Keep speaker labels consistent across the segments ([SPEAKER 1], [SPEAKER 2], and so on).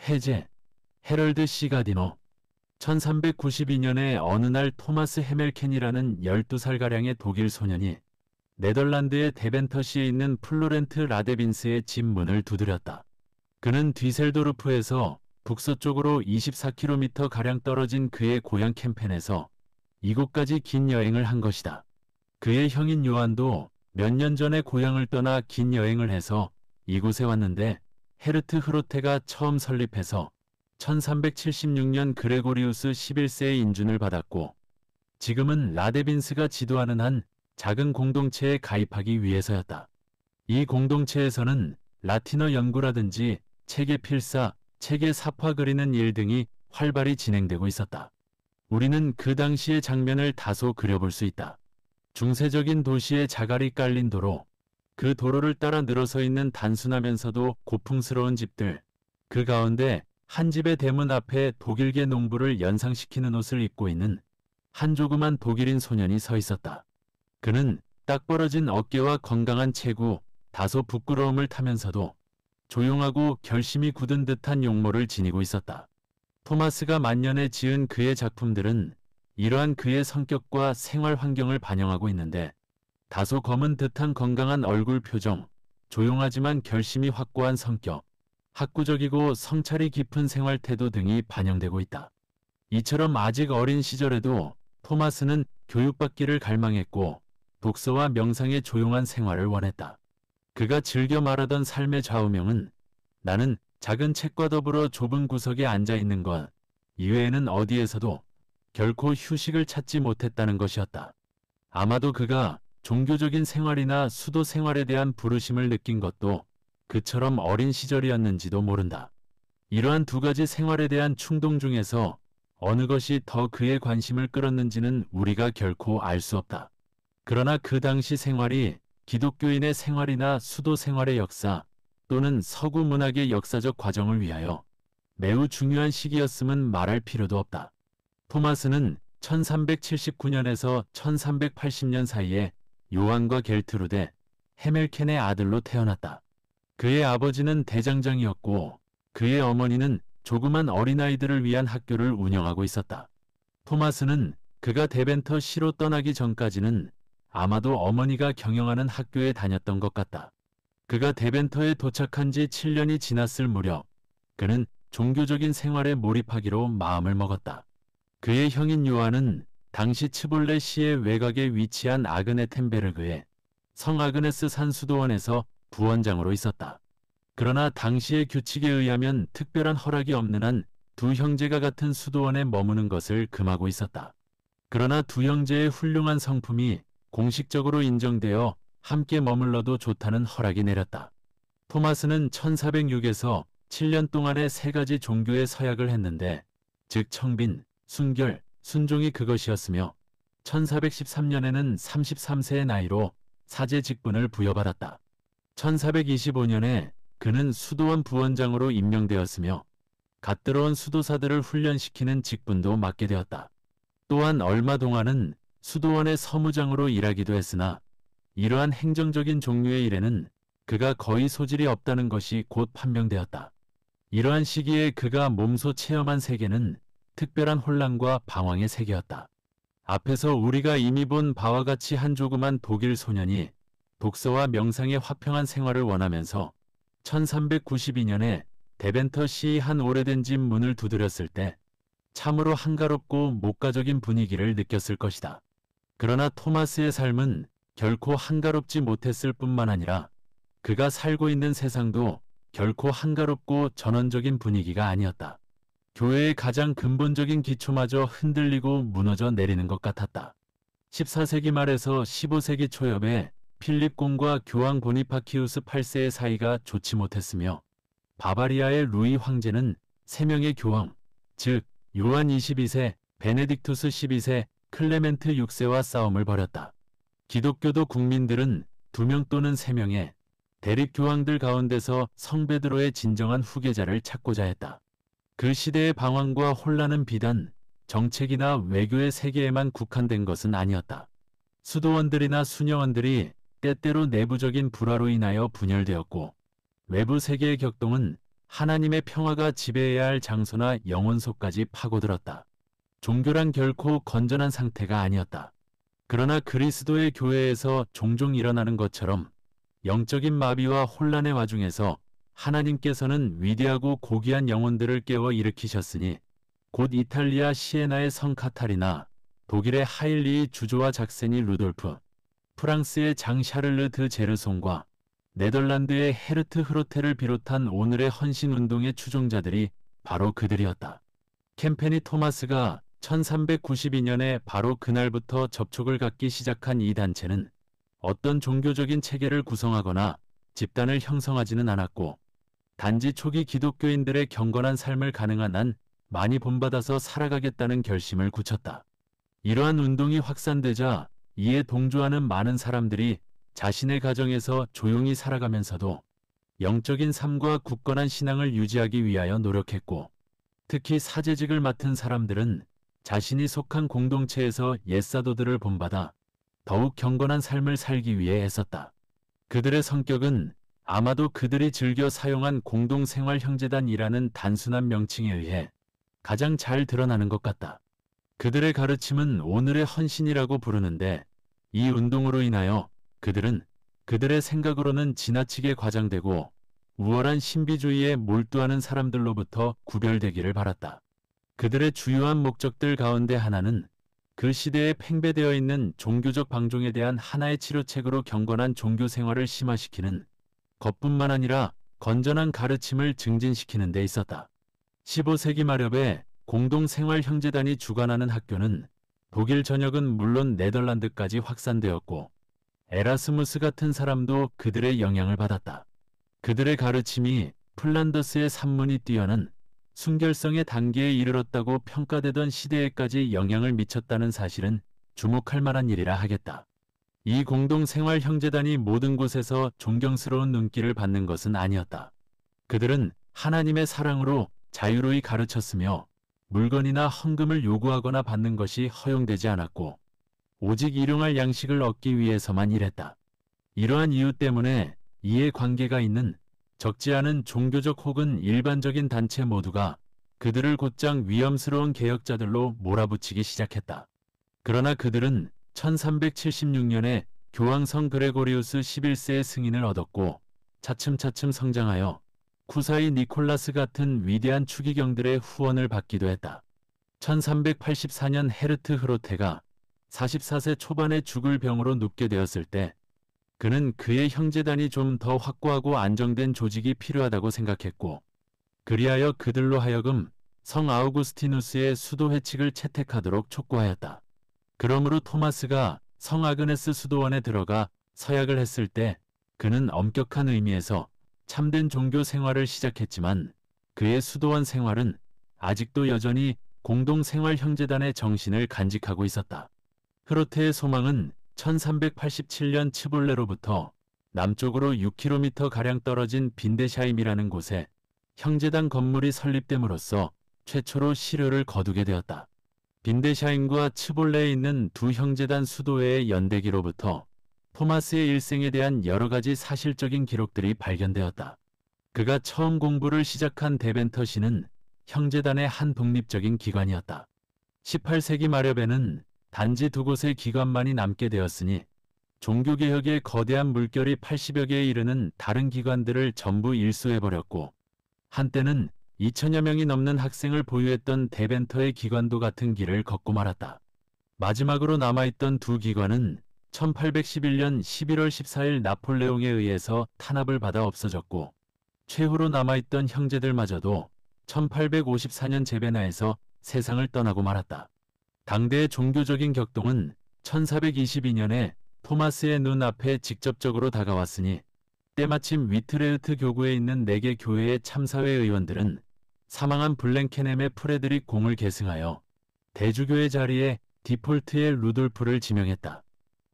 [SPEAKER 1] 해제. 헤럴드 C. 가디노. 1392년에 어느 날 토마스 헤멜켄이라는 12살가량의 독일 소년이 네덜란드의 데벤터시에 있는 플로렌트 라데빈스의 집 문을 두드렸다. 그는 뒤셀도르프에서 북서쪽으로 24km가량 떨어진 그의 고향 캠펜에서 이곳까지 긴 여행을 한 것이다. 그의 형인 요한도 몇 년 전에 고향을 떠나 긴 여행을 해서 이곳에 왔는데 헤르트 흐로테가 처음 설립해서 1376년 그레고리우스 11세의 인준을 받았고 지금은 라데빈스가 지도하는 한 작은 공동체에 가입하기 위해서였다. 이 공동체에서는 라틴어 연구라든지 책의 필사, 책의 사파 그리는 일 등이 활발히 진행되고 있었다. 우리는 그 당시의 장면을 다소 그려볼 수 있다. 중세적인 도시의 자갈이 깔린 도로, 그 도로를 따라 늘어서 있는 단순하면서도 고풍스러운 집들, 그 가운데 한 집의 대문 앞에 독일계 농부를 연상시키는 옷을 입고 있는 한 조그만 독일인 소년이 서 있었다. 그는 딱 벌어진 어깨와 건강한 체구, 다소 부끄러움을 타면서도 조용하고 결심이 굳은 듯한 용모를 지니고 있었다. 토마스가 만년에 지은 그의 작품들은 이러한 그의 성격과 생활 환경을 반영하고 있는데 다소 검은 듯한 건강한 얼굴 표정, 조용하지만 결심이 확고한 성격, 학구적이고 성찰이 깊은 생활 태도 등이 반영되고 있다. 이처럼 아직 어린 시절에도 토마스는 교육받기를 갈망했고 독서와 명상의 조용한 생활을 원했다. 그가 즐겨 말하던 삶의 좌우명은 나는 작은 책과 더불어 좁은 구석에 앉아있는 것 이외에는 어디에서도 결코 휴식을 찾지 못했다는 것이었다. 아마도 그가 종교적인 생활이나 수도 생활에 대한 부르심을 느낀 것도 그처럼 어린 시절이었는지도 모른다. 이러한 두 가지 생활에 대한 충동 중에서 어느 것이 더 그의 관심을 끌었는지는 우리가 결코 알 수 없다. 그러나 그 당시 생활이 기독교인의 생활이나 수도 생활의 역사 또는 서구 문학의 역사적 과정을 위하여 매우 중요한 시기였음은 말할 필요도 없다. 토마스는 1379년에서 1380년 사이에 요한과 겔트루데, 헤멜켄의 아들로 태어났다. 그의 아버지는 대장장이었고 그의 어머니는 조그만 어린아이들을 위한 학교를 운영하고 있었다. 토마스는 그가 데벤터 시로 떠나기 전까지는 아마도 어머니가 경영하는 학교에 다녔던 것 같다. 그가 데벤터에 도착한 지 7년이 지났을 무렵 그는 종교적인 생활에 몰입하기로 마음을 먹었다. 그의 형인 요한은 당시 츠볼레 시의 외곽에 위치한 아그네텐베르그의 성 아그네스 산 수도원에서 부원장으로 있었다. 그러나 당시의 규칙에 의하면 특별한 허락이 없는 한 두 형제가 같은 수도원에 머무는 것을 금하고 있었다. 그러나 두 형제의 훌륭한 성품이 공식적으로 인정되어 함께 머물러도 좋다는 허락이 내렸다. 토마스는 1406에서 7년 동안의 세 가지 종교의 서약을 했는데 즉 청빈, 순결, 순종이 그것이었으며 1413년에는 33세의 나이로 사제 직분을 부여받았다. 1425년에 그는 수도원 부원장으로 임명되었으며 갓 들어온 수도사들을 훈련시키는 직분도 맡게 되었다. 또한 얼마 동안은 수도원의 서무장으로 일하기도 했으나 이러한 행정적인 종류의 일에는 그가 거의 소질이 없다는 것이 곧 판명되었다. 이러한 시기에 그가 몸소 체험한 세계는 특별한 혼란과 방황의 세계였다. 앞에서 우리가 이미 본 바와 같이 한 조그만 독일 소년이 독서와 명상의 화평한 생활을 원하면서 1392년에 데벤터 시의 한 오래된 집 문을 두드렸을 때 참으로 한가롭고 목가적인 분위기를 느꼈을 것이다. 그러나 토마스의 삶은 결코 한가롭지 못했을 뿐만 아니라 그가 살고 있는 세상도 결코 한가롭고 전원적인 분위기가 아니었다. 교회의 가장 근본적인 기초마저 흔들리고 무너져 내리는 것 같았다. 14세기 말에서 15세기 초엽에 필립 공과 교황 보니파키우스 8세의 사이가 좋지 못했으며 바바리아의 루이 황제는 3명의 교황, 즉 요한 22세, 베네딕투스 12세, 클레멘트 6세와 싸움을 벌였다. 기독교도 국민들은 2명 또는 3명의 대립 교황들 가운데서 성베드로의 진정한 후계자를 찾고자 했다. 그 시대의 방황과 혼란은 비단 정책이나 외교의 세계에만 국한된 것은 아니었다. 수도원들이나 수녀원들이 때때로 내부적인 불화로 인하여 분열되었고 외부 세계의 격동은 하나님의 평화가 지배해야 할 장소나 영혼소까지 파고들었다. 종교란 결코 건전한 상태가 아니었다. 그러나 그리스도의 교회에서 종종 일어나는 것처럼 영적인 마비와 혼란의 와중에서 하나님께서는 위대하고 고귀한 영혼들을 깨워 일으키셨으니 곧 이탈리아 시에나의 성 카타리나, 독일의 하일리의 주조와 작세니 루돌프, 프랑스의 장 샤를르 드 제르송과 네덜란드의 헤르트 흐로테를 비롯한 오늘의 헌신운동의 추종자들이 바로 그들이었다. 캠페니 토마스가 1392년에 바로 그날부터 접촉을 갖기 시작한 이 단체는 어떤 종교적인 체계를 구성하거나 집단을 형성하지는 않았고, 단지 초기 기독교인들의 경건한 삶을 가능한 한 많이 본받아서 살아가겠다는 결심을 굳혔다. 이러한 운동이 확산되자 이에 동조하는 많은 사람들이 자신의 가정에서 조용히 살아가면서도 영적인 삶과 굳건한 신앙을 유지하기 위하여 노력했고, 특히 사제직을 맡은 사람들은 자신이 속한 공동체에서 옛사도들을 본받아 더욱 경건한 삶을 살기 위해 애썼다. 그들의 성격은 아마도 그들이 즐겨 사용한 공동생활형제단이라는 단순한 명칭에 의해 가장 잘 드러나는 것 같다. 그들의 가르침은 오늘의 헌신이라고 부르는데, 이 운동으로 인하여 그들은 그들의 생각으로는 지나치게 과장되고 우월한 신비주의에 몰두하는 사람들로부터 구별되기를 바랐다. 그들의 주요한 목적들 가운데 하나는 그 시대에 팽배되어 있는 종교적 방종에 대한 하나의 치료책으로 경건한 종교 생활을 심화시키는 것뿐만 아니라 건전한 가르침을 증진시키는 데 있었다. 15세기 말엽에 공동생활형제단이 주관하는 학교는 독일 전역은 물론 네덜란드까지 확산되었고, 에라스무스 같은 사람도 그들의 영향을 받았다. 그들의 가르침이 플란더스의 산문이 뛰어난 순결성의 단계에 이르렀다고 평가되던 시대에까지 영향을 미쳤다는 사실은 주목할 만한 일이라 하겠다. 이 공동생활형제단이 모든 곳에서 존경스러운 눈길을 받는 것은 아니었다. 그들은 하나님의 사랑으로 자유로이 가르쳤으며 물건이나 헌금을 요구하거나 받는 것이 허용되지 않았고, 오직 일용할 양식을 얻기 위해서만 일했다. 이러한 이유 때문에 이해 관계가 있는 적지 않은 종교적 혹은 일반적인 단체 모두가 그들을 곧장 위험스러운 개혁자들로 몰아붙이기 시작했다. 그러나 그들은 1376년에 교황성 그레고리우스 11세의 승인을 얻었고, 차츰차츰 성장하여 쿠사이 니콜라스 같은 위대한 추기경들의 후원을 받기도 했다. 1384년 헤르트 흐로테가 44세 초반에 죽을 병으로 눕게 되었을 때 그는 그의 형제단이 좀 더 확고하고 안정된 조직이 필요하다고 생각했고, 그리하여 그들로 하여금 성 아우구스티누스의 수도 회칙을 채택하도록 촉구하였다. 그러므로 토마스가 성 아그네스 수도원에 들어가 서약을 했을 때 그는 엄격한 의미에서 참된 종교 생활을 시작했지만, 그의 수도원 생활은 아직도 여전히 공동생활형제단의 정신을 간직하고 있었다. 흐로테의 소망은 1387년 츠볼레로부터 남쪽으로 6km가량 떨어진 빈데샤임이라는 곳에 형제단 건물이 설립됨으로써 최초로 시료를 거두게 되었다. 빈데샤임과 츠볼레에 있는 두 형제단 수도회의 연대기로부터 토마스의 일생에 대한 여러 가지 사실적인 기록들이 발견되었다. 그가 처음 공부를 시작한 데벤터시는 형제단의 한 독립적인 기관이었다. 18세기 말엽에는 단지 두 곳의 기관만이 남게 되었으니 종교개혁의 거대한 물결이 80여 개에 이르는 다른 기관들을 전부 일수해버렸고, 한때는 2000여 명이 넘는 학생을 보유했던 데벤터의 기관도 같은 길을 걷고 말았다. 마지막으로 남아있던 두 기관은 1811년 11월 14일 나폴레옹에 의해서 탄압을 받아 없어졌고, 최후로 남아있던 형제들마저도 1854년 제베나에서 세상을 떠나고 말았다. 당대의 종교적인 격동은 1422년에 토마스의 눈앞에 직접적으로 다가왔으니, 때마침 위트레흐트 교구에 있는 4개 교회의 참사회 의원들은 사망한 블랭케넴의 프레드릭 공을 계승하여 대주교의 자리에 디폴트의 루돌프를 지명했다.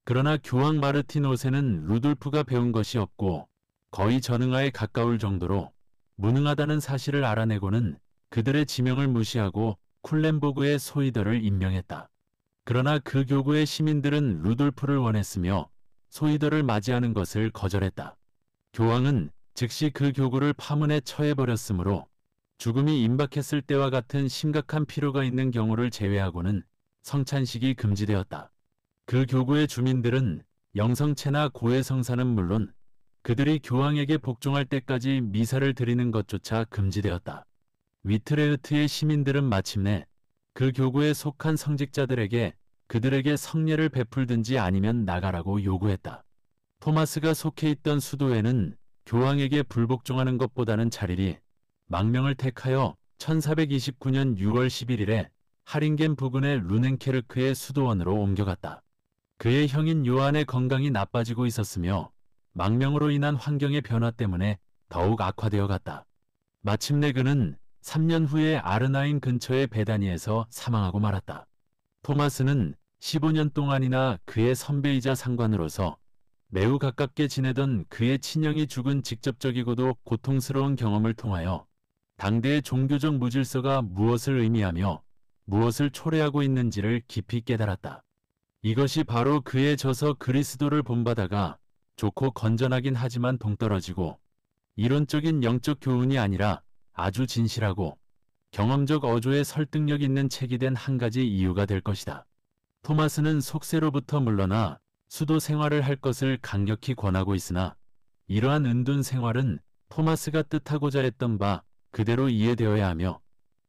[SPEAKER 1] 그러나 교황 마르틴 5세는 루돌프가 배운 것이 없고 거의 전응아에 가까울 정도로 무능하다는 사실을 알아내고는 그들의 지명을 무시하고 쿨렌보그의 소이더를 임명했다. 그러나 그 교구의 시민들은 루돌프를 원했으며 소이더를 맞이하는 것을 거절했다. 교황은 즉시 그 교구를 파문에 처해버렸으므로 죽음이 임박했을 때와 같은 심각한 필요가 있는 경우를 제외하고는 성찬식이 금지되었다. 그 교구의 주민들은 영성체나 고해성사는 물론 그들이 교황에게 복종할 때까지 미사를 드리는 것조차 금지되었다. 위트레흐트의 시민들은 마침내 그 교구에 속한 성직자들에게 그들에게 성례를 베풀든지 아니면 나가라고 요구했다. 토마스가 속해 있던 수도회는 교황에게 불복종하는 것보다는 차라리 망명을 택하여 1429년 6월 11일에 하링겐 부근의 루넨케르크의 수도원으로 옮겨갔다. 그의 형인 요한의 건강이 나빠지고 있었으며 망명으로 인한 환경의 변화 때문에 더욱 악화되어 갔다. 마침내 그는 3년 후에 아르나인 근처의 베다니에서 사망하고 말았다. 토마스는 15년 동안이나 그의 선배이자 상관으로서 매우 가깝게 지내던 그의 친형이 죽은 직접적이고도 고통스러운 경험을 통하여 당대의 종교적 무질서가 무엇을 의미하며 무엇을 초래하고 있는지를 깊이 깨달았다. 이것이 바로 그의 저서 그리스도를 본받아가 좋고 건전하긴 하지만 동떨어지고 이론적인 영적 교훈이 아니라 아주 진실하고 경험적 어조에 설득력 있는 책이 된 한 가지 이유가 될 것이다. 토마스는 속세로부터 물러나 수도 생활을 할 것을 강력히 권하고 있으나 이러한 은둔 생활은 토마스가 뜻하고자 했던 바 그대로 이해되어야 하며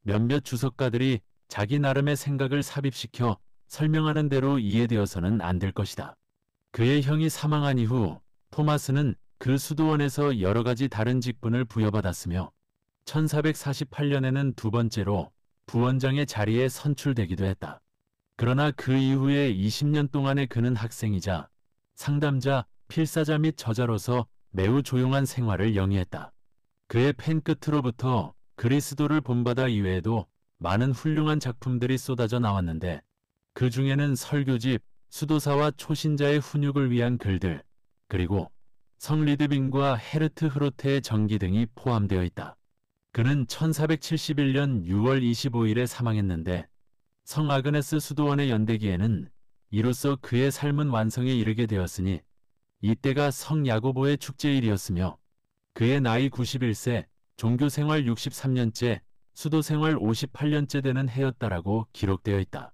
[SPEAKER 1] 몇몇 주석가들이 자기 나름의 생각을 삽입시켜 설명하는 대로 이해되어서는 안 될 것이다. 그의 형이 사망한 이후 토마스는 그 수도원에서 여러 가지 다른 직분을 부여받았으며 1448년에는 두 번째로 부원장의 자리에 선출되기도 했다. 그러나 그 이후에 20년 동안의 그는 학생이자 상담자, 필사자 및 저자로서 매우 조용한 생활을 영위했다. 그의 펜 끝으로부터 그리스도를 본받아 이외에도 많은 훌륭한 작품들이 쏟아져 나왔는데 그 중에는 설교집, 수도사와 초신자의 훈육을 위한 글들, 그리고 성 리드빈과 헤르트 흐로테의 전기 등이 포함되어 있다. 그는 1471년 6월 25일에 사망했는데 성 아그네스 수도원의 연대기에는 이로써 그의 삶은 완성에 이르게 되었으니 이때가 성 야고보의 축제일이었으며 그의 나이 91세, 종교생활 63년째, 수도생활 58년째 되는 해였다라고 기록되어 있다.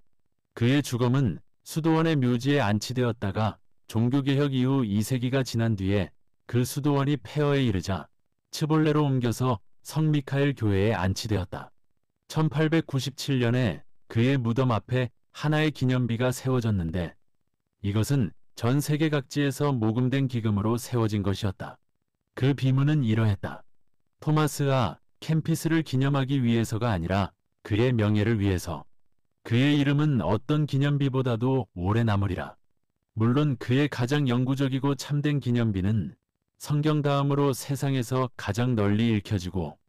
[SPEAKER 1] 그의 주검은 수도원의 묘지에 안치되었다가 종교개혁 이후 2세기가 지난 뒤에 그 수도원이 폐허에 이르자 츠볼레로 옮겨서 성 미카엘 교회에 안치되었다. 1897년에 그의 무덤 앞에 하나의 기념비가 세워졌는데 이것은 전 세계 각지에서 모금된 기금으로 세워진 것이었다. 그 비문은 이러했다. 토마스아, 캠피스를 기념하기 위해서가 아니라 그의 명예를 위해서. 그의 이름은 어떤 기념비보다도 오래 남으리라. 물론 그의 가장 영구적이고 참된 기념비는 성경 다음으로 세상에서 가장 널리 읽혀지고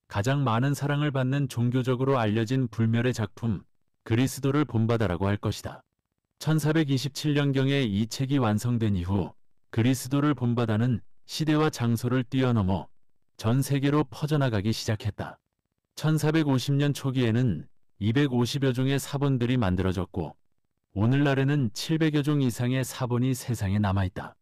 [SPEAKER 1] 가장 많은 사랑을 받는 종교적으로 알려진 불멸의 작품 그리스도를 본받아라고 할 것이다. 1427년경에 이 책이 완성된 이후 그리스도를 본받아는 시대와 장소를 뛰어넘어 전 세계로 퍼져나가기 시작했다. 1450년 초기에는 250여 종의 사본들이 만들어졌고 오늘날에는 700여 종 이상의 사본이 세상에 남아있다.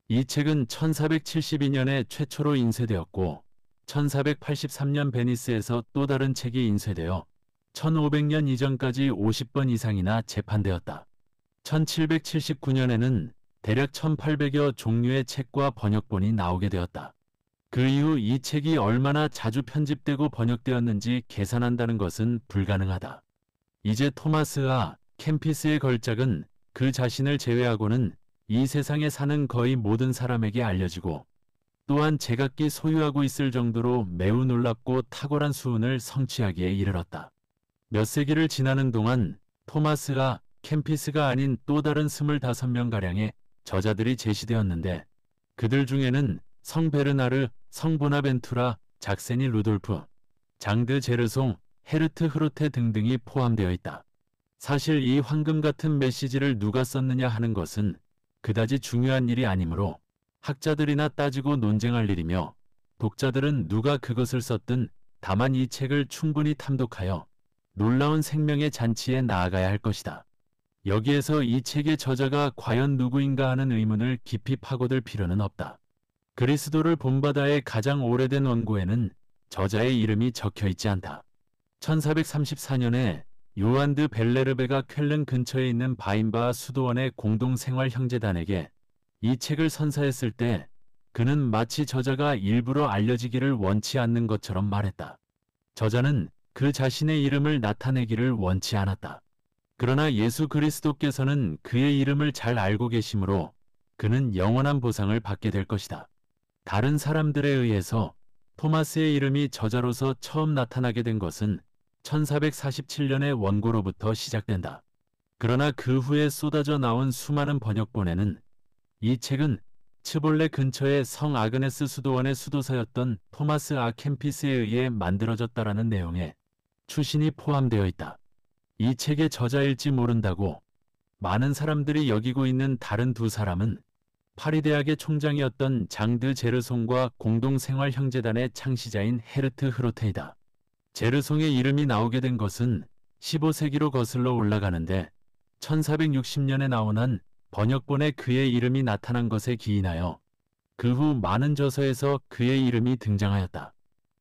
[SPEAKER 1] 이 책은 1472년에 최초로 인쇄되었고 1483년 베니스에서 또 다른 책이 인쇄되어 1500년 이전까지 50번 이상이나 재판되었다. 1779년에는 대략 1800여 종류의 책과 번역본이 나오게 되었다. 그 이후 이 책이 얼마나 자주 편집되고 번역되었는지 계산한다는 것은 불가능하다. 이제 토마스와 캠피스의 걸작은 그 자신을 제외하고는 이 세상에 사는 거의 모든 사람에게 알려지고 또한 제각기 소유하고 있을 정도로 매우 놀랍고 탁월한 수훈을 성취하기에 이르렀다. 몇 세기를 지나는 동안 토마스와 캠피스가 아닌 또 다른 25명가량의 저자들이 제시되었는데 그들 중에는 성 베르나르, 성 보나벤투라, 작세니 루돌프, 장드 제르송, 헤르트 흐로테 등등이 포함되어 있다. 사실 이 황금 같은 메시지를 누가 썼느냐 하는 것은 그다지 중요한 일이 아니므로 학자들이나 따지고 논쟁할 일이며 독자들은 누가 그것을 썼든 다만 이 책을 충분히 탐독하여 놀라운 생명의 잔치에 나아가야 할 것이다. 여기에서 이 책의 저자가 과연 누구인가 하는 의문을 깊이 파고들 필요는 없다. 그리스도를 본바다의 가장 오래된 원고에는 저자의 이름이 적혀 있지 않다. 1434년에 요한 드 벨레르베가 쾰른 근처에 있는 바인바하 수도원의 공동생활 형제단에게 이 책을 선사했을 때 그는 마치 저자가 일부러 알려지기를 원치 않는 것처럼 말했다. 저자는 그 자신의 이름을 나타내기를 원치 않았다. 그러나 예수 그리스도께서는 그의 이름을 잘 알고 계시므로 그는 영원한 보상을 받게 될 것이다. 다른 사람들에 의해서 토마스의 이름이 저자로서 처음 나타나게 된 것은 1447년의 원고로부터 시작된다. 그러나 그 후에 쏟아져 나온 수많은 번역본에는 이 책은 츠볼레 근처의 성 아그네스 수도원의 수도사였던 토마스 아 캠피스에 의해 만들어졌다라는 내용의 추신이 포함되어 있다. 이 책의 저자일지 모른다고 많은 사람들이 여기고 있는 다른 두 사람은 파리 대학의 총장이었던 장드 제르송과 공동생활 형제단의 창시자인 헤르트 흐로테이다. 제르송의 이름이 나오게 된 것은 15세기로 거슬러 올라가는데 1460년에 나온 한 번역본에 그의 이름이 나타난 것에 기인하여 그 후 많은 저서에서 그의 이름이 등장하였다.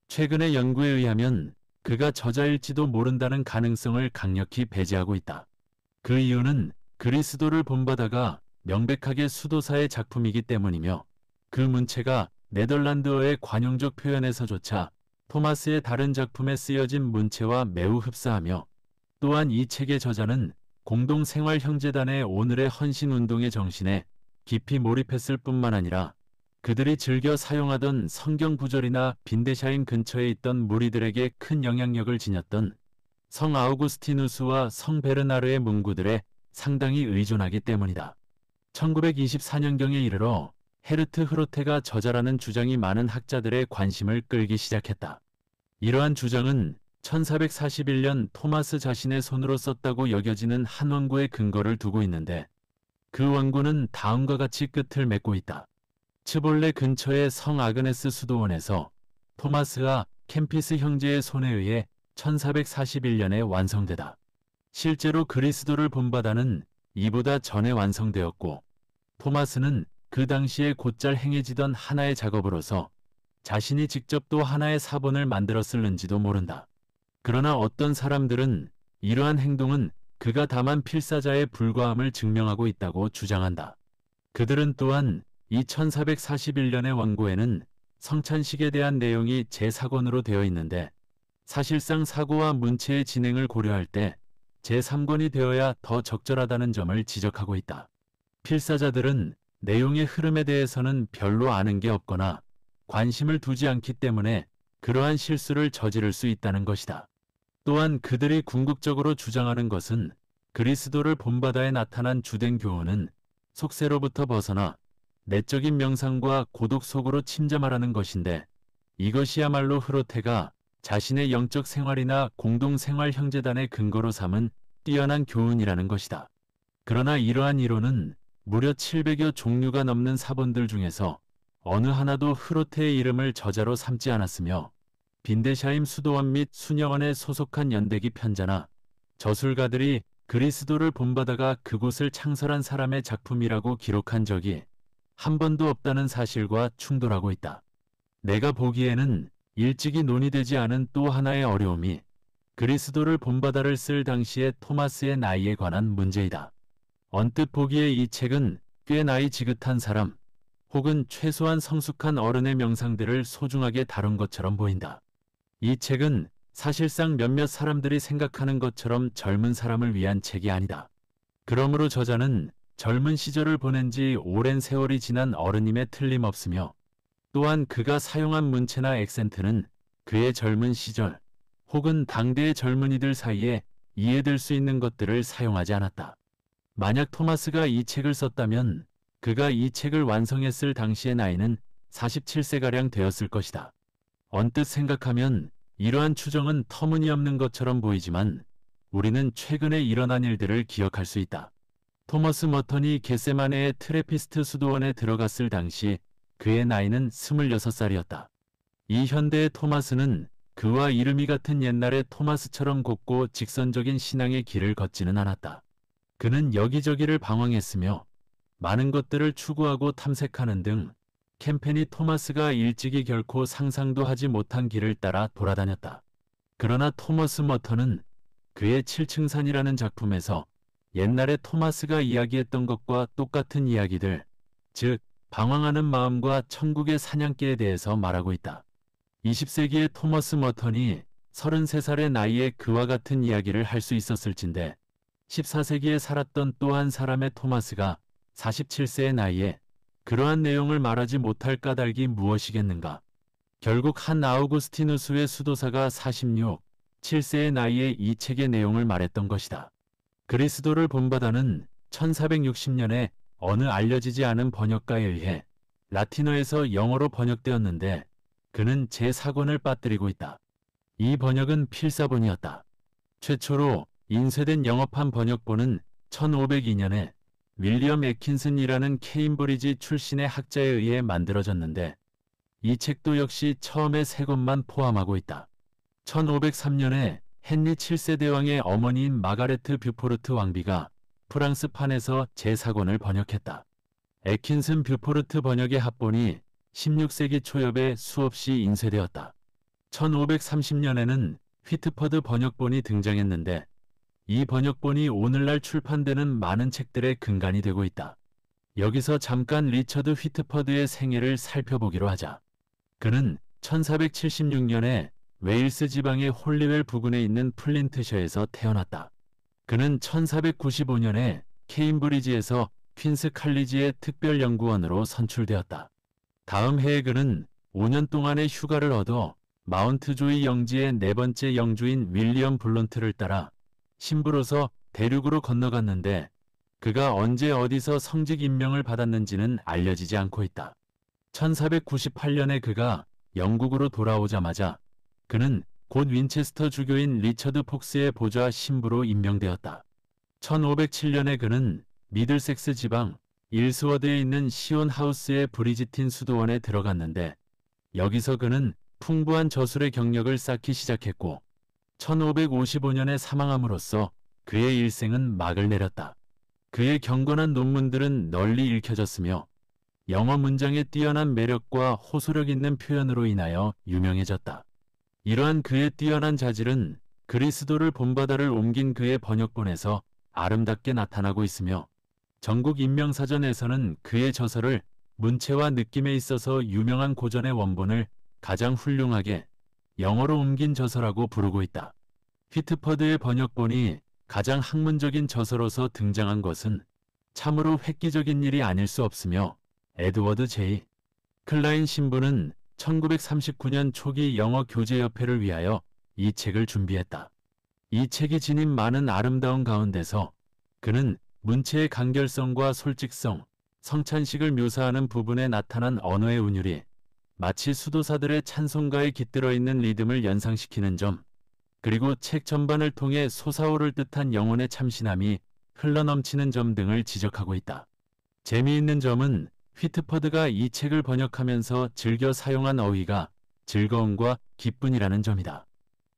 [SPEAKER 1] 최근의 연구에 의하면 그가 저자일지도 모른다는 가능성을 강력히 배제하고 있다. 그 이유는 그리스도를 본바다가 명백하게 수도사의 작품이기 때문이며 그 문체가 네덜란드어의 관용적 표현에서조차 토마스의 다른 작품에 쓰여진 문체와 매우 흡사하며 또한 이 책의 저자는 공동생활 형제단의 오늘의 헌신운동의 정신에 깊이 몰입했을 뿐만 아니라 그들이 즐겨 사용하던 성경 구절이나 빈데샤임 근처에 있던 무리들에게 큰 영향력을 지녔던 성 아우구스티누스와 성 베르나르의 문구들에 상당히 의존하기 때문이다. 1924년경에 이르러 헤르트 흐로테가 저자라는 주장이 많은 학자들의 관심을 끌기 시작했다. 이러한 주장은 1441년 토마스 자신의 손으로 썼다고 여겨지는 한 원고의 근거를 두고 있는데 그 원고는 다음과 같이 끝을 맺고 있다. 츠볼레 근처의 성 아그네스 수도원에서 토마스와 캠피스 형제의 손에 의해 1441년에 완성되다. 실제로 그리스도를 본바다는 이보다 전에 완성되었고 토마스는 그 당시에 곧잘 행해지던 하나의 작업으로서 자신이 직접 또 하나의 사본을 만들었을는지도 모른다. 그러나 어떤 사람들은 이러한 행동은 그가 다만 필사자에 불과함을 증명하고 있다고 주장한다. 그들은 또한 이 1441년의 원고에는 성찬식에 대한 내용이 제4권으로 되어 있는데 사실상 사고와 문체의 진행을 고려할 때 제3권이 되어야 더 적절하다는 점을 지적하고 있다. 필사자들은 내용의 흐름에 대해서는 별로 아는 게 없거나 관심을 두지 않기 때문에 그러한 실수를 저지를 수 있다는 것이다. 또한 그들이 궁극적으로 주장하는 것은 그리스도를 본바다에 나타난 주된 교훈은 속세로부터 벗어나 내적인 명상과 고독 속으로 침잠하라는 것인데 이것이야말로 흐로테가 자신의 영적 생활이나 공동생활 형제단의 근거로 삼은 뛰어난 교훈이라는 것이다. 그러나 이러한 이론은 무려 700여 종류가 넘는 사본들 중에서 어느 하나도 흐로테의 이름을 저자로 삼지 않았으며 빈데샤임 수도원 및 수녀원에 소속한 연대기 편자나 저술가들이 그리스도를 본바다가 그곳을 창설한 사람의 작품이라고 기록한 적이 한 번도 없다는 사실과 충돌하고 있다. 내가 보기에는 일찍이 논의되지 않은 또 하나의 어려움이 그리스도를 본바다를 쓸 당시의 토마스의 나이에 관한 문제이다. 언뜻 보기에 이 책은 꽤 나이 지긋한 사람 혹은 최소한 성숙한 어른의 명상들을 소중하게 다룬 것처럼 보인다. 이 책은 사실상 몇몇 사람들이 생각하는 것처럼 젊은 사람을 위한 책이 아니다. 그러므로 저자는 젊은 시절을 보낸 지 오랜 세월이 지난 어른임에 틀림없으며 또한 그가 사용한 문체나 액센트는 그의 젊은 시절 혹은 당대의 젊은이들 사이에 이해될 수 있는 것들을 사용하지 않았다. 만약 토마스가 이 책을 썼다면 그가 이 책을 완성했을 당시의 나이는 47세가량 되었을 것이다. 언뜻 생각하면 이러한 추정은 터무니없는 것처럼 보이지만 우리는 최근에 일어난 일들을 기억할 수 있다. 토머스 머턴이 겟세마네의 트레피스트 수도원에 들어갔을 당시 그의 나이는 26살이었다. 이 현대의 토마스는 그와 이름이 같은 옛날의 토마스처럼 곱고 직선적인 신앙의 길을 걷지는 않았다. 그는 여기저기를 방황했으며 많은 것들을 추구하고 탐색하는 등 캠페니 토마스가 일찍이 결코 상상도 하지 못한 길을 따라 돌아다녔다. 그러나 토머스 머턴은 그의 7층산이라는 작품에서 옛날에 토마스가 이야기했던 것과 똑같은 이야기들, 즉 방황하는 마음과 천국의 사냥개에 대해서 말하고 있다. 20세기의 토머스 머턴이 33살의 나이에 그와 같은 이야기를 할 수 있었을진데 14세기에 살았던 또 한 사람의 토마스가 47세의 나이에 그러한 내용을 말하지 못할 까닭이 무엇이겠는가? 결국 한 아우구스티누스의 수도사가 7세의 나이에 이 책의 내용을 말했던 것이다. 그리스도를 본바다는 1460년에 어느 알려지지 않은 번역가에 의해 라틴어에서 영어로 번역되었는데 그는 제 사권을 빠뜨리고 있다. 이 번역은 필사본이었다. 최초로 인쇄된 영어판 번역본은 1502년에 윌리엄 애킨슨이라는 케임브리지 출신의 학자에 의해 만들어졌는데 이 책도 역시 처음에 세 권만 포함하고 있다. 1503년에 헨리 7세 대왕의 어머니인 마가레트 뷰포르트 왕비가 프랑스판에서 제4권을 번역했다. 애킨슨 뷰포르트 번역의 합본이 16세기 초엽에 수없이 인쇄되었다. 1530년에는 휘트퍼드 번역본이 등장했는데 이 번역본이 오늘날 출판되는 많은 책들의 근간이 되고 있다. 여기서 잠깐 리처드 휘트퍼드의 생애를 살펴보기로 하자. 그는 1476년에 웨일스 지방의 홀리웰 부근에 있는 플린트셔에서 태어났다. 그는 1495년에 케임브리지에서 퀸스 칼리지의 특별연구원으로 선출되었다. 다음 해에 그는 5년 동안의 휴가를 얻어 마운트 조이 영지의 네 번째 영주인 윌리엄 블론트를 따라 신부로서 대륙으로 건너갔는데 그가 언제 어디서 성직 임명을 받았는지는 알려지지 않고 있다. 1498년에 그가 영국으로 돌아오자마자 그는 곧 윈체스터 주교인 리처드 폭스의 보좌 신부로 임명되었다. 1507년에 그는 미들섹스 지방 일스워드에 있는 시온 하우스의 브리지틴 수도원에 들어갔는데 여기서 그는 풍부한 저술의 경력을 쌓기 시작했고 1555년에 사망함으로써 그의 일생은 막을 내렸다. 그의 경건한 논문들은 널리 읽혀졌으며 영어 문장의 뛰어난 매력과 호소력 있는 표현으로 인하여 유명해졌다. 이러한 그의 뛰어난 자질은 그리스도를 본바다를 옮긴 그의 번역본에서 아름답게 나타나고 있으며 전국 인명사전에서는 그의 저서를 문체와 느낌에 있어서 유명한 고전의 원본을 가장 훌륭하게 영어로 옮긴 저서라고 부르고 있다. 휘트퍼드의 번역본이 가장 학문적인 저서로서 등장한 것은 참으로 획기적인 일이 아닐 수 없으며 에드워드 J. 클라인 신부는 1939년 초기 영어 교재협회를 위하여 이 책을 준비했다. 이 책이 지닌 많은 아름다운 가운데서 그는 문체의 간결성과 솔직성, 성찬식을 묘사하는 부분에 나타난 언어의 운율이 마치 수도사들의 찬송가에 깃들어 있는 리듬을 연상시키는 점, 그리고 책 전반을 통해 솟아오를 듯한 영혼의 참신함이 흘러넘치는 점 등을 지적하고 있다. 재미있는 점은 휘트퍼드가 이 책을 번역하면서 즐겨 사용한 어휘가 즐거움과 기쁨이라는 점이다.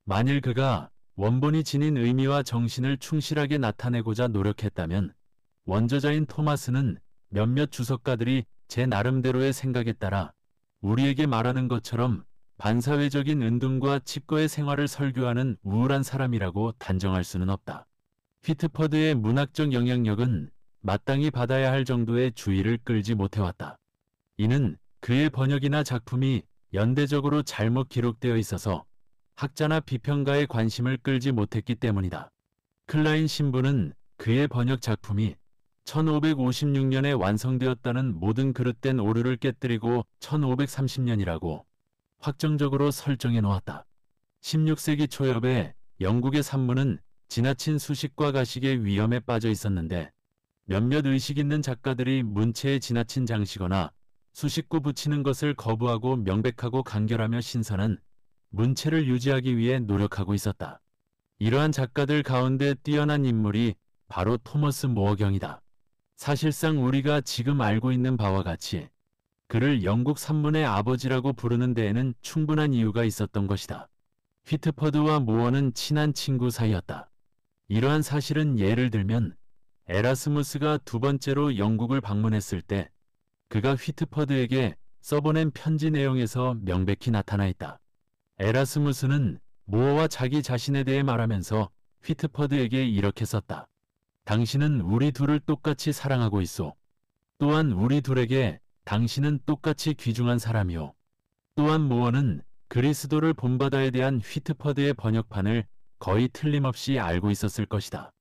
[SPEAKER 1] 만일 그가 원본이 지닌 의미와 정신을 충실하게 나타내고자 노력했다면 원저자인 토마스는 몇몇 주석가들이 제 나름대로의 생각에 따라 우리에게 말하는 것처럼 반사회적인 은둔과 칩거의 생활을 설교하는 우울한 사람이라고 단정할 수는 없다. 휘트퍼드의 문학적 영향력은 마땅히 받아야 할 정도의 주의를 끌지 못해왔다. 이는 그의 번역이나 작품이 연대적으로 잘못 기록되어 있어서 학자나 비평가의 관심을 끌지 못했기 때문이다. 클라인 신부는 그의 번역 작품이 1556년에 완성되었다는 모든 그릇된 오류를 깨뜨리고 1530년이라고 확정적으로 설정해 놓았다. 16세기 초엽에 영국의 산문은 지나친 수식과 가식의 위험에 빠져 있었는데 몇몇 의식 있는 작가들이 문체에 지나친 장시거나 수식구 붙이는 것을 거부하고 명백하고 간결하며 신선한 문체를 유지하기 위해 노력하고 있었다. 이러한 작가들 가운데 뛰어난 인물이 바로 토머스 모어경이다. 사실상 우리가 지금 알고 있는 바와 같이 그를 영국 산문의 아버지라고 부르는 데에는 충분한 이유가 있었던 것이다. 휘트퍼드와 모어는 친한 친구 사이였다. 이러한 사실은 예를 들면 에라스무스가 두 번째로 영국을 방문했을 때 그가 휘트퍼드에게 써보낸 편지 내용에서 명백히 나타나 있다. 에라스무스는 모어와 자기 자신에 대해 말하면서 휘트퍼드에게 이렇게 썼다. 당신은 우리 둘을 똑같이 사랑하고 있소. 또한 우리 둘에게 당신은 똑같이 귀중한 사람이오. 또한 모어는 그리스도를 본받아에 대한 휘트퍼드의 번역판을 거의 틀림없이 알고 있었을 것이다.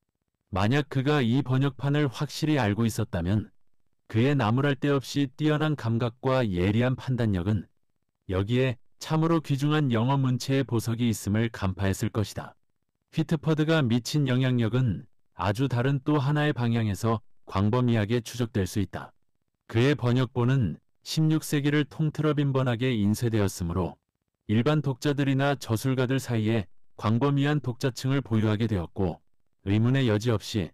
[SPEAKER 1] 만약 그가 이 번역판을 확실히 알고 있었다면 그의 나무랄 데 없이 뛰어난 감각과 예리한 판단력은 여기에 참으로 귀중한 영어 문체의 보석이 있음을 간파했을 것이다. 휘트퍼드가 미친 영향력은 아주 다른 또 하나의 방향에서 광범위하게 추적될 수 있다. 그의 번역본은 16세기를 통틀어 빈번하게 인쇄되었으므로 일반 독자들이나 저술가들 사이에 광범위한 독자층을 보유하게 되었고 의문의 여지 없이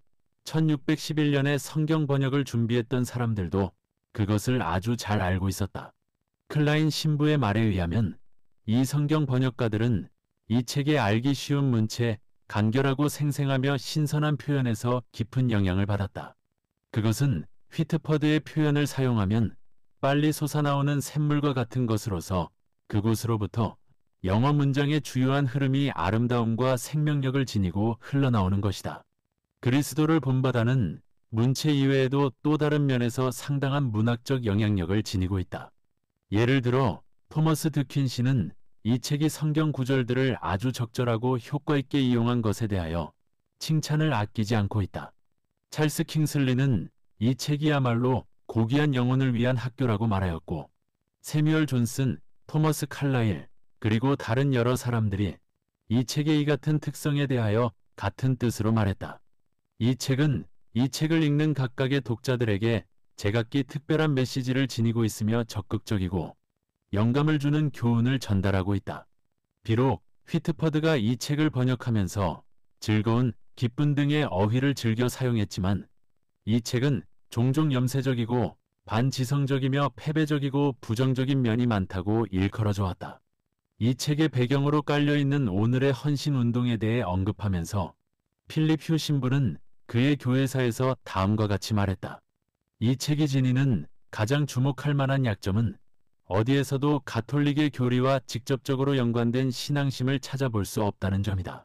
[SPEAKER 1] 1611년에 성경 번역을 준비했던 사람들도 그것을 아주 잘 알고 있었다. 클라인 신부의 말에 의하면 이 성경 번역가들은 이 책의 알기 쉬운 문체, 간결하고 생생하며 신선한 표현에서 깊은 영향을 받았다. 그것은 휘트퍼드의 표현을 사용하면 빨리 솟아나오는 샘물과 같은 것으로서 그곳으로부터 영어 문장의 주요한 흐름이 아름다움과 생명력을 지니고 흘러나오는 것이다. 그리스도를 본받아는 문체 이외에도 또 다른 면에서 상당한 문학적 영향력을 지니고 있다. 예를 들어 토머스 드퀸시는 이 책이 성경 구절들을 아주 적절하고 효과 있게 이용한 것에 대하여 칭찬을 아끼지 않고 있다. 찰스 킹슬리는 이 책이야말로 고귀한 영혼을 위한 학교라고 말하였고 세뮤얼 존슨, 토머스 칼라일, 그리고 다른 여러 사람들이 이 책의 이 같은 특성에 대하여 같은 뜻으로 말했다. 이 책은 이 책을 읽는 각각의 독자들에게 제각기 특별한 메시지를 지니고 있으며 적극적이고 영감을 주는 교훈을 전달하고 있다. 비록 휘트퍼드가 이 책을 번역하면서 즐거운, 기쁜 등의 어휘를 즐겨 사용했지만 이 책은 종종 염세적이고 반지성적이며 패배적이고 부정적인 면이 많다고 일컬어져 왔다. 이 책의 배경으로 깔려있는 오늘의 헌신운동에 대해 언급하면서 필립 휴 신부는 그의 교회사에서 다음과 같이 말했다. 이 책이 지니는 가장 주목할 만한 약점은 어디에서도 가톨릭의 교리와 직접적으로 연관된 신앙심을 찾아볼 수 없다는 점이다.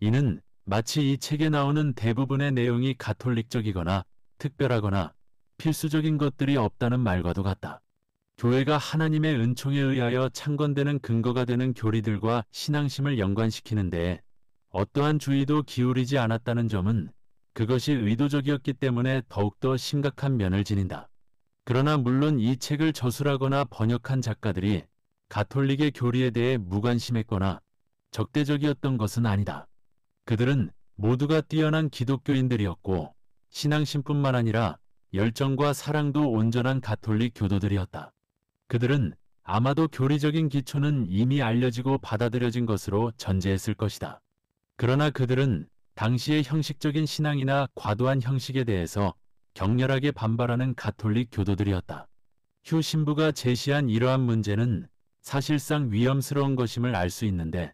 [SPEAKER 1] 이는 마치 이 책에 나오는 대부분의 내용이 가톨릭적이거나 특별하거나 필수적인 것들이 없다는 말과도 같다. 교회가 하나님의 은총에 의하여 창건되는 근거가 되는 교리들과 신앙심을 연관시키는 데에 어떠한 주의도 기울이지 않았다는 점은 그것이 의도적이었기 때문에 더욱더 심각한 면을 지닌다. 그러나 물론 이 책을 저술하거나 번역한 작가들이 가톨릭의 교리에 대해 무관심했거나 적대적이었던 것은 아니다. 그들은 모두가 뛰어난 기독교인들이었고 신앙심뿐만 아니라 열정과 사랑도 온전한 가톨릭 교도들이었다. 그들은 아마도 교리적인 기초는 이미 알려지고 받아들여진 것으로 전제했을 것이다. 그러나 그들은 당시의 형식적인 신앙이나 과도한 형식에 대해서 격렬하게 반발하는 가톨릭 교도들이었다. 휴 신부가 제시한 이러한 문제는 사실상 위험스러운 것임을 알 수 있는데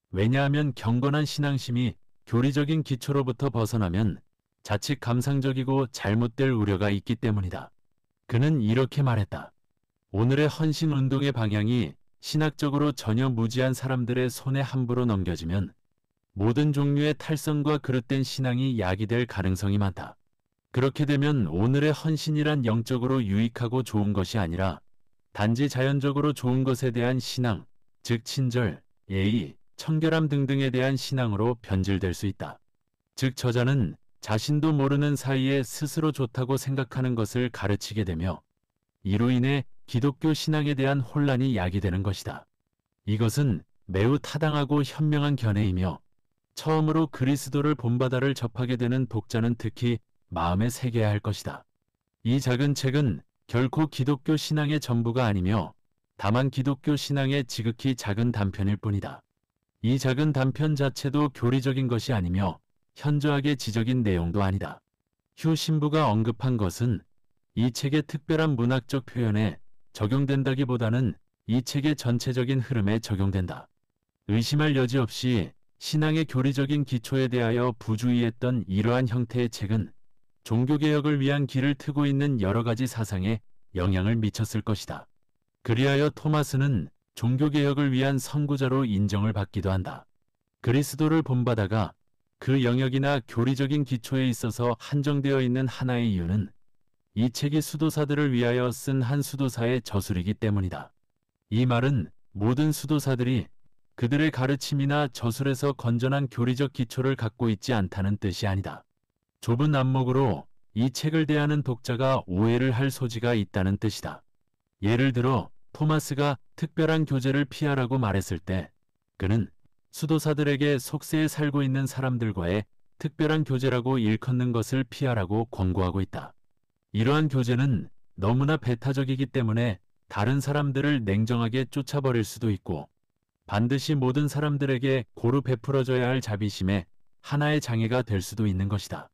[SPEAKER 1] 왜냐하면 경건한 신앙심이 교리적인 기초로부터 벗어나면 자칫 감상적이고 잘못될 우려가 있기 때문이다. 그는 이렇게 말했다. 오늘의 헌신운동의 방향이 신학적으로 전혀 무지한 사람들의 손에 함부로 넘겨지면 모든 종류의 탈선과 그릇된 신앙이 야기될 가능성이 많다. 그렇게 되면 오늘의 헌신이란 영적으로 유익하고 좋은 것이 아니라 단지 자연적으로 좋은 것에 대한 신앙, 즉 친절, 예의, 청결함 등등에 대한 신앙으로 변질될 수 있다. 즉 저자는 자신도 모르는 사이에 스스로 좋다고 생각하는 것을 가르치게 되며 이로 인해 기독교 신앙에 대한 혼란이 야기되는 것이다. 이것은 매우 타당하고 현명한 견해이며 처음으로 그리스도를 본받아를 접하게 되는 독자는 특히 마음에 새겨야 할 것이다. 이 작은 책은 결코 기독교 신앙의 전부가 아니며 다만 기독교 신앙의 지극히 작은 단편일 뿐이다. 이 작은 단편 자체도 교리적인 것이 아니며 현저하게 지적인 내용도 아니다. 휴 신부가 언급한 것은 이 책의 특별한 문학적 표현에 적용된다기보다는 이 책의 전체적인 흐름에 적용된다. 의심할 여지 없이 신앙의 교리적인 기초에 대하여 부주의했던 이러한 형태의 책은 종교개혁을 위한 길을 트고 있는 여러 가지 사상에 영향을 미쳤을 것이다. 그리하여 토마스는 종교개혁을 위한 선구자로 인정을 받기도 한다. 그리스도를 본받아가 그 영역이나 교리적인 기초에 있어서 한정되어 있는 하나의 이유는 이 책이 수도사들을 위하여 쓴 한 수도사의 저술이기 때문이다. 이 말은 모든 수도사들이 그들의 가르침이나 저술에서 건전한 교리적 기초를 갖고 있지 않다는 뜻이 아니다. 좁은 안목으로 이 책을 대하는 독자가 오해를 할 소지가 있다는 뜻이다. 예를 들어 토마스가 특별한 교제를 피하라고 말했을 때 그는 수도사들에게 속세에 살고 있는 사람들과의 특별한 교제라고 일컫는 것을 피하라고 권고하고 있다. 이러한 교제는 너무나 배타적이기 때문에 다른 사람들을 냉정하게 쫓아버릴 수도 있고 반드시 모든 사람들에게 고루 베풀어져야 할 자비심에 하나의 장애가 될 수도 있는 것이다.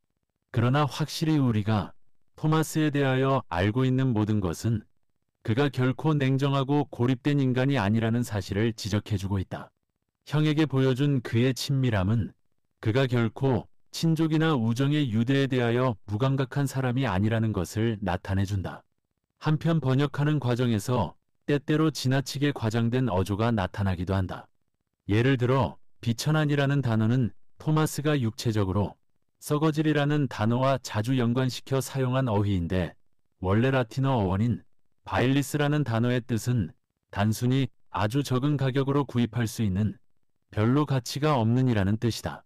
[SPEAKER 1] 그러나 확실히 우리가 토마스에 대하여 알고 있는 모든 것은 그가 결코 냉정하고 고립된 인간이 아니라는 사실을 지적해주고 있다. 형에게 보여준 그의 친밀함은 그가 결코 친족이나 우정의 유대에 대하여 무감각한 사람이 아니라는 것을 나타내준다. 한편 번역하는 과정에서 때때로 지나치게 과장된 어조가 나타나기도 한다. 예를 들어 비천한이라는 단어는 토마스가 육체적으로 썩어질이라는 단어와 자주 연관시켜 사용한 어휘인데 원래 라틴어 어원인 바일리스라는 단어의 뜻은 단순히 아주 적은 가격으로 구입할 수 있는 별로 가치가 없는 이라는 뜻이다.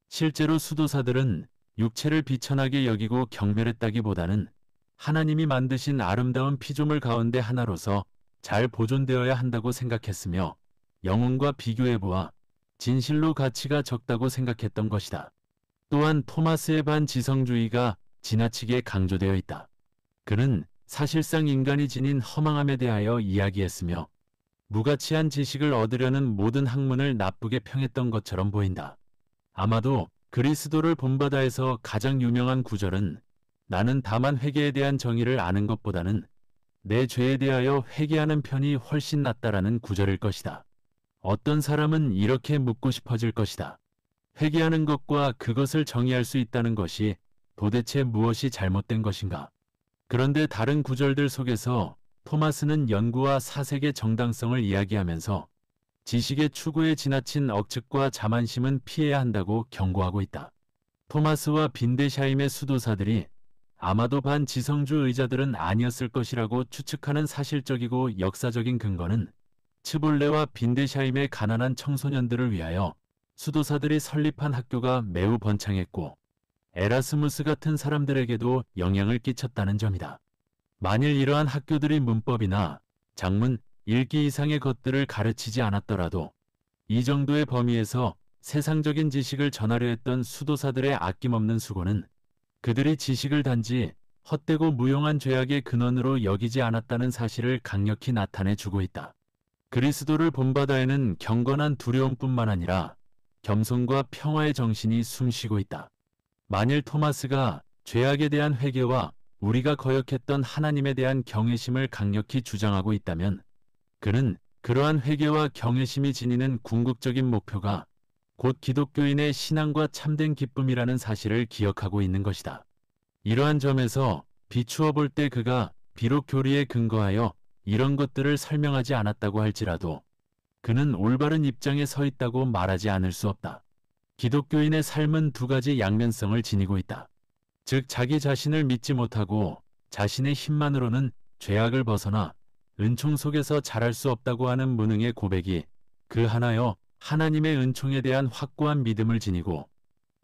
[SPEAKER 1] 실제로 수도사들은 육체를 비천하게 여기고 경멸했다기보다는 하나님이 만드신 아름다운 피조물 가운데 하나로서 잘 보존되어야 한다고 생각했으며 영혼과 비교해보아 진실로 가치가 적다고 생각했던 것이다. 또한 토마스의 반지성주의가 지나치게 강조되어 있다. 그는 사실상 인간이 지닌 허망함에 대하여 이야기했으며 무가치한 지식을 얻으려는 모든 학문을 나쁘게 평했던 것처럼 보인다. 아마도 그리스도를 본받아에서 가장 유명한 구절은 나는 다만 회개에 대한 정의를 아는 것보다는 내 죄에 대하여 회개하는 편이 훨씬 낫다라는 구절일 것이다. 어떤 사람은 이렇게 묻고 싶어질 것이다. 회개하는 것과 그것을 정의할 수 있다는 것이 도대체 무엇이 잘못된 것인가? 그런데 다른 구절들 속에서 토마스는 연구와 사색의 정당성을 이야기하면서 지식의 추구에 지나친 억측과 자만심은 피해야 한다고 경고하고 있다. 토마스와 빈데샤임의 수도사들이 아마도 반지성주 의자들은 아니었을 것이라고 추측하는 사실적이고 역사적인 근거는 츠볼레와 빈데샤임의 가난한 청소년들을 위하여 수도사들이 설립한 학교가 매우 번창했고 에라스무스 같은 사람들에게도 영향을 끼쳤다는 점이다. 만일 이러한 학교들이 문법이나 작문, 읽기 이상의 것들을 가르치지 않았더라도 이 정도의 범위에서 세상적인 지식을 전하려 했던 수도사들의 아낌없는 수고는 그들이 지식을 단지 헛되고 무용한 죄악의 근원으로 여기지 않았다는 사실을 강력히 나타내 주고 있다. 그리스도를 본받아에는 경건한 두려움뿐만 아니라 겸손과 평화의 정신이 숨쉬고 있다. 만일 토마스가 죄악에 대한 회개와 우리가 거역했던 하나님에 대한 경외심을 강력히 주장하고 있다면 그는 그러한 회개와 경외심이 지니는 궁극적인 목표가 곧 기독교인의 신앙과 참된 기쁨이라는 사실을 기억하고 있는 것이다. 이러한 점에서 비추어 볼 때 그가 비록 교리에 근거하여 이런 것들을 설명하지 않았다고 할지라도 그는 올바른 입장에 서 있다고 말하지 않을 수 없다. 기독교인의 삶은 두 가지 양면성을 지니고 있다. 즉 자기 자신을 믿지 못하고 자신의 힘만으로는 죄악을 벗어나 은총 속에서 자랄 수 없다고 하는 무능의 고백이 그 하나여 하나님의 은총에 대한 확고한 믿음을 지니고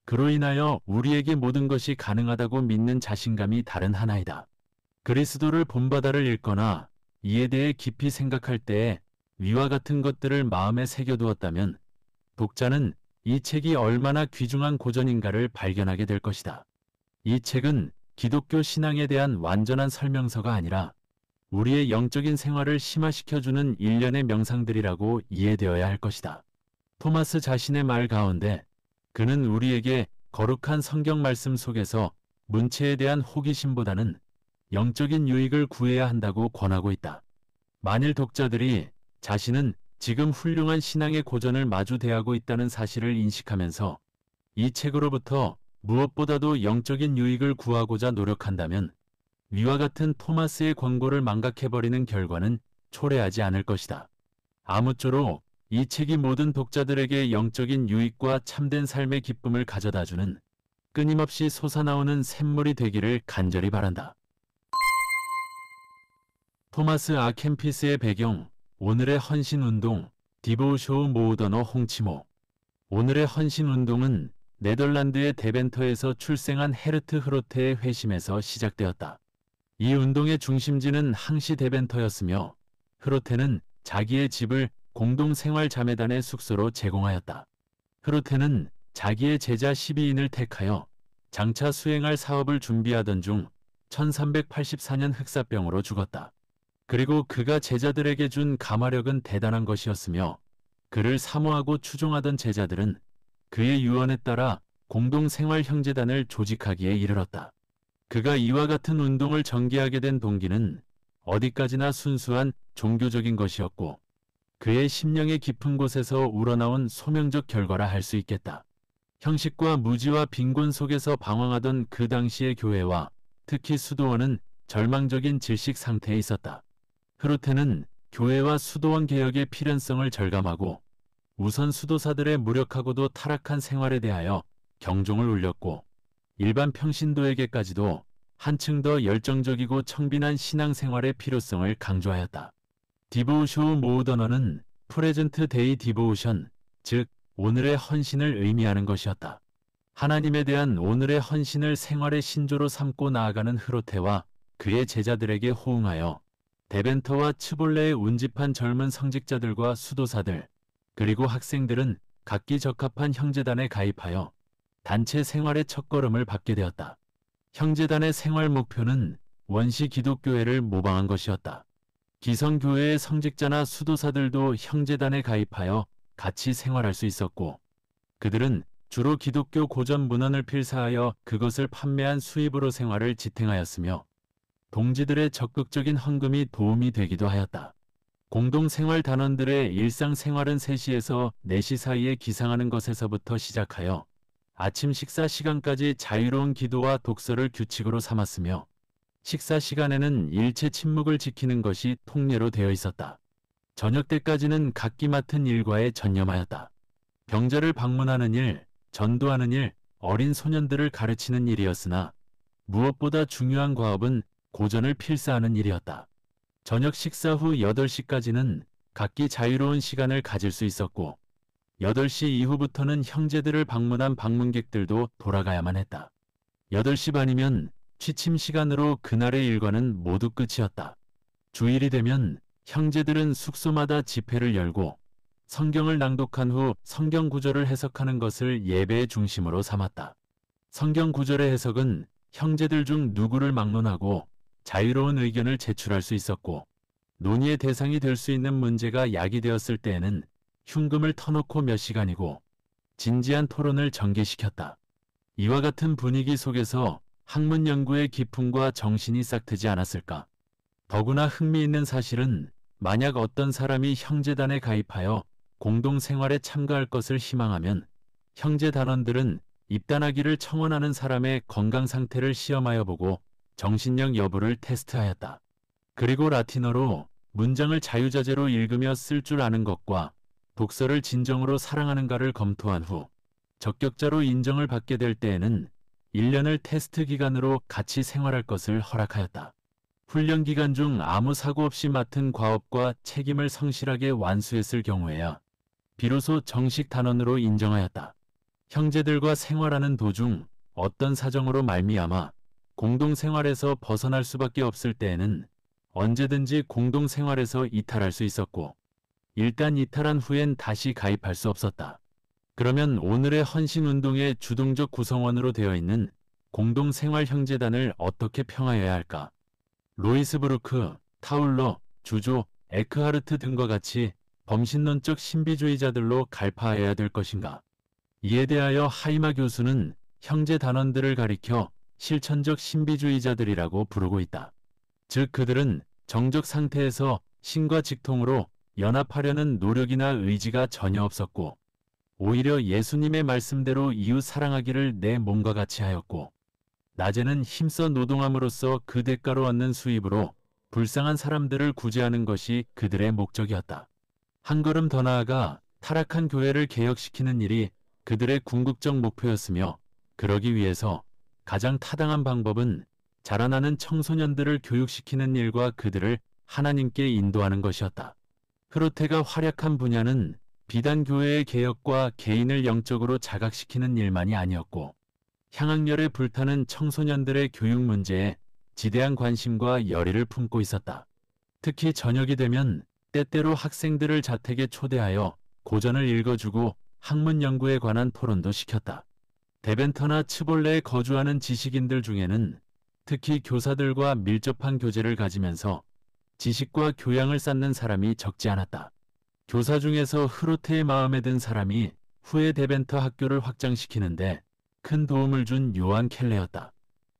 [SPEAKER 1] 그로 인하여 우리에게 모든 것이 가능하다고 믿는 자신감이 다른 하나이다. 그리스도를 본받아를 읽거나 이에 대해 깊이 생각할 때에 위와 같은 것들을 마음에 새겨두었다면 독자는 이 책이 얼마나 귀중한 고전인가를 발견하게 될 것이다. 이 책은 기독교 신앙에 대한 완전한 설명서가 아니라 우리의 영적인 생활을 심화시켜주는 일련의 명상들이라고 이해되어야 할 것이다. 토마스 자신의 말 가운데 그는 우리에게 거룩한 성경 말씀 속에서 문체에 대한 호기심보다는 영적인 유익을 구해야 한다고 권하고 있다. 만일 독자들이 자신은 지금 훌륭한 신앙의 고전을 마주 대하고 있다는 사실을 인식하면서 이 책으로부터 무엇보다도 영적인 유익을 구하고자 노력한다면 위와 같은 토마스의 권고를 망각해버리는 결과는 초래하지 않을 것이다. 아무쪼록 이 책이 모든 독자들에게 영적인 유익과 참된 삶의 기쁨을 가져다주는 끊임없이 솟아나오는 샘물이 되기를 간절히 바란다. 토마스 아 캠피스의 배경, 오늘의 헌신운동, 디보우쇼우 모으더너 홍치모. 오늘의 헌신운동은 네덜란드의 데벤터에서 출생한 헤르트 흐로테의 회심에서 시작되었다. 이 운동의 중심지는 항시 데벤터였으며 흐로테는 자기의 집을 공동생활자매단의 숙소로 제공하였다. 흐로테는 자기의 제자 12인을 택하여 장차 수행할 사업을 준비하던 중 1384년 흑사병으로 죽었다. 그리고 그가 제자들에게 준 감화력은 대단한 것이었으며 그를 사모하고 추종하던 제자들은 그의 유언에 따라 공동생활형제단을 조직하기에 이르렀다. 그가 이와 같은 운동을 전개하게 된 동기는 어디까지나 순수한 종교적인 것이었고 그의 심령의 깊은 곳에서 우러나온 소명적 결과라 할 수 있겠다. 형식과 무지와 빈곤 속에서 방황하던 그 당시의 교회와 특히 수도원은 절망적인 질식 상태에 있었다. 흐로테는 교회와 수도원 개혁의 필연성을 절감하고 우선 수도사들의 무력하고도 타락한 생활에 대하여 경종을 울렸고 일반 평신도에게까지도 한층 더 열정적이고 청빈한 신앙생활의 필요성을 강조하였다. 디보우쇼우 모으더너는 프레젠트 데이 디보우션, 즉 오늘의 헌신을 의미하는 것이었다. 하나님에 대한 오늘의 헌신을 생활의 신조로 삼고 나아가는 흐로테와 그의 제자들에게 호응하여 데벤터와 츠볼레에 운집한 젊은 성직자들과 수도사들, 그리고 학생들은 각기 적합한 형제단에 가입하여 단체 생활의 첫걸음을 밟게 되었다. 형제단의 생활 목표는 원시 기독교회를 모방한 것이었다. 기성교회의 성직자나 수도사들도 형제단에 가입하여 같이 생활할 수 있었고 그들은 주로 기독교 고전 문헌을 필사하여 그것을 판매한 수입으로 생활을 지탱하였으며 동지들의 적극적인 헌금이 도움이 되기도 하였다. 공동생활 단원들의 일상생활은 3시에서 4시 사이에 기상하는 것에서부터 시작하여 아침 식사 시간까지 자유로운 기도와 독서를 규칙으로 삼았으며 식사 시간에는 일체 침묵을 지키는 것이 통례로 되어 있었다. 저녁 때까지는 각기 맡은 일과에 전념하였다. 병자를 방문하는 일, 전도하는 일, 어린 소년들을 가르치는 일이었으나 무엇보다 중요한 과업은 고전을 필사하는 일이었다. 저녁 식사 후 8시까지는 각기 자유로운 시간을 가질 수 있었고 8시 이후부터는 형제들을 방문한 방문객들도 돌아가야만 했다. 8시 반이면 취침 시간으로 그날의 일과는 모두 끝이었다. 주일이 되면 형제들은 숙소마다 집회를 열고 성경을 낭독한 후 성경 구절을 해석하는 것을 예배의 중심으로 삼았다. 성경 구절의 해석은 형제들 중 누구를 막론하고 자유로운 의견을 제출할 수 있었고 논의의 대상이 될 수 있는 문제가 야기되었을 때에는 흉금을 터놓고 몇 시간이고 진지한 토론을 전개시켰다. 이와 같은 분위기 속에서 학문 연구의 기품과 정신이 싹트지 않았을까. 더구나 흥미있는 사실은 만약 어떤 사람이 형제단에 가입하여 공동생활에 참가할 것을 희망하면 형제단원들은 입단하기를 청원하는 사람의 건강 상태를 시험하여 보고 정신력 여부를 테스트하였다. 그리고 라틴어로 문장을 자유자재로 읽으며 쓸 줄 아는 것과 독서를 진정으로 사랑하는가를 검토한 후 적격자로 인정을 받게 될 때에는 1년을 테스트 기간으로 같이 생활할 것을 허락하였다. 훈련 기간 중 아무 사고 없이 맡은 과업과 책임을 성실하게 완수했을 경우에야 비로소 정식 단원으로 인정하였다. 형제들과 생활하는 도중 어떤 사정으로 말미암아 공동생활에서 벗어날 수밖에 없을 때에는 언제든지 공동생활에서 이탈할 수 있었고 일단 이탈한 후엔 다시 가입할 수 없었다. 그러면 오늘의 헌신운동의 주동적 구성원으로 되어 있는 공동생활형제단을 어떻게 평하여야 할까? 로이스 브루크, 타울러, 주조, 에크하르트 등과 같이 범신론적 신비주의자들로 갈파하여야 될 것인가? 이에 대하여 하이마 교수는 형제 단원들을 가리켜 실천적 신비주의자들이라고 부르고 있다. 즉 그들은 정적 상태에서 신과 직통으로 연합하려는 노력이나 의지가 전혀 없었고 오히려 예수님의 말씀대로 이웃 사랑하기를 내 몸과 같이 하였고 낮에는 힘써 노동함으로써 그 대가로 얻는 수입으로 불쌍한 사람들을 구제하는 것이 그들의 목적이었다. 한 걸음 더 나아가 타락한 교회를 개혁시키는 일이 그들의 궁극적 목표였으며, 그러기 위해서 가장 타당한 방법은 자라나는 청소년들을 교육시키는 일과 그들을 하나님께 인도하는 것이었다. 흐르테가 활약한 분야는 비단 교회의 개혁과 개인을 영적으로 자각시키는 일만이 아니었고, 향학열에 불타는 청소년들의 교육 문제에 지대한 관심과 열의를 품고 있었다. 특히 저녁이 되면 때때로 학생들을 자택에 초대하여 고전을 읽어주고 학문 연구에 관한 토론도 시켰다. 데벤터나 츠볼레에 거주하는 지식인들 중에는 특히 교사들과 밀접한 교제를 가지면서 지식과 교양을 쌓는 사람이 적지 않았다. 교사 중에서 흐르테의 마음에 든 사람이 후에 데벤터 학교를 확장시키는데 큰 도움을 준 요한 켈레였다.